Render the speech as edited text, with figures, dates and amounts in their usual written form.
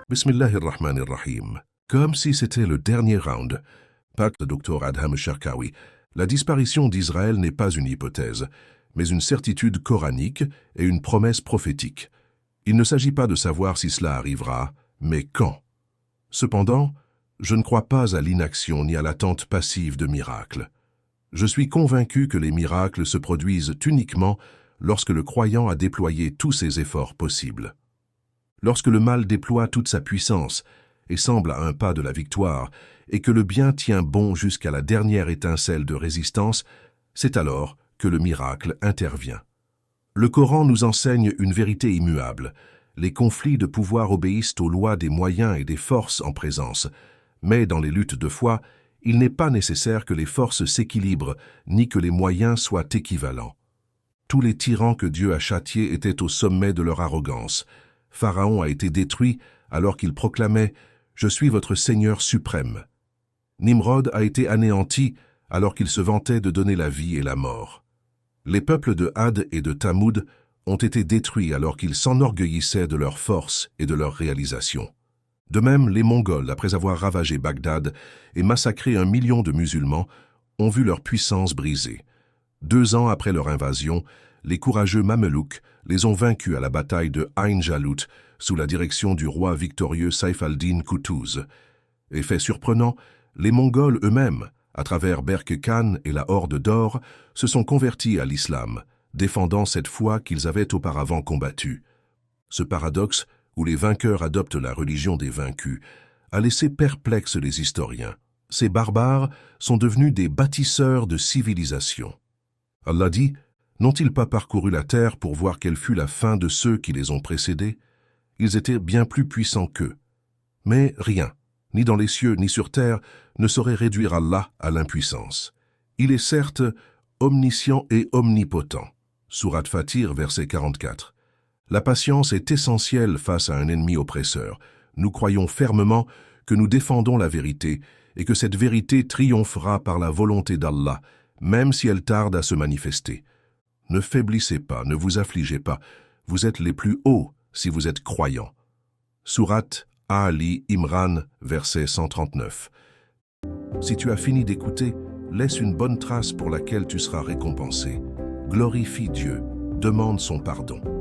Bismillahirrahmanirrahim. Comme si c'était le dernier round. Pacte Dr Adham Sharkawi. La disparition d'Israël n'est pas une hypothèse, mais une certitude coranique et une promesse prophétique. Il ne s'agit pas de savoir si cela arrivera, mais quand. Cependant, je ne crois pas à l'inaction ni à l'attente passive de miracles. Je suis convaincu que les miracles se produisent uniquement lorsque le croyant a déployé tous ses efforts possibles. Lorsque le mal déploie toute sa puissance et semble à un pas de la victoire, et que le bien tient bon jusqu'à la dernière étincelle de résistance, c'est alors que le miracle intervient. Le Coran nous enseigne une vérité immuable. Les conflits de pouvoir obéissent aux lois des moyens et des forces en présence, mais dans les luttes de foi, il n'est pas nécessaire que les forces s'équilibrent, ni que les moyens soient équivalents. Tous les tyrans que Dieu a châtiés étaient au sommet de leur arrogance. Pharaon a été détruit alors qu'il proclamait « Je suis votre Seigneur suprême ». Nimrod a été anéanti alors qu'il se vantait de donner la vie et la mort. Les peuples de Had et de Tamoud ont été détruits alors qu'ils s'enorgueillissaient de leur force et de leur réalisation. De même, les Mongols, après avoir ravagé Bagdad et massacré 1 million de musulmans, ont vu leur puissance brisée. 2 ans après leur invasion, les courageux Mamelouks les ont vaincus à la bataille de Ain Jalut sous la direction du roi victorieux Saif al-Din Qutuz. Et fait surprenant, les Mongols eux-mêmes, à travers Berke Khan et la Horde d'Or, se sont convertis à l'islam, défendant cette foi qu'ils avaient auparavant combattue. Ce paradoxe, où les vainqueurs adoptent la religion des vaincus, a laissé perplexes les historiens. Ces barbares sont devenus des bâtisseurs de civilisation. Allah dit, n'ont-ils pas parcouru la terre pour voir quelle fut la fin de ceux qui les ont précédés? Ils étaient bien plus puissants qu'eux. Mais rien, ni dans les cieux ni sur terre, ne saurait réduire Allah à l'impuissance. Il est certes omniscient et omnipotent. Sourate Fatir, verset 44. La patience est essentielle face à un ennemi oppresseur. Nous croyons fermement que nous défendons la vérité et que cette vérité triomphera par la volonté d'Allah, même si elle tarde à se manifester. Ne faiblissez pas, ne vous affligez pas. Vous êtes les plus hauts si vous êtes croyants. Sourate Ali Imran, verset 139. Si tu as fini d'écouter, laisse une bonne trace pour laquelle tu seras récompensé. Glorifie Dieu, demande son pardon.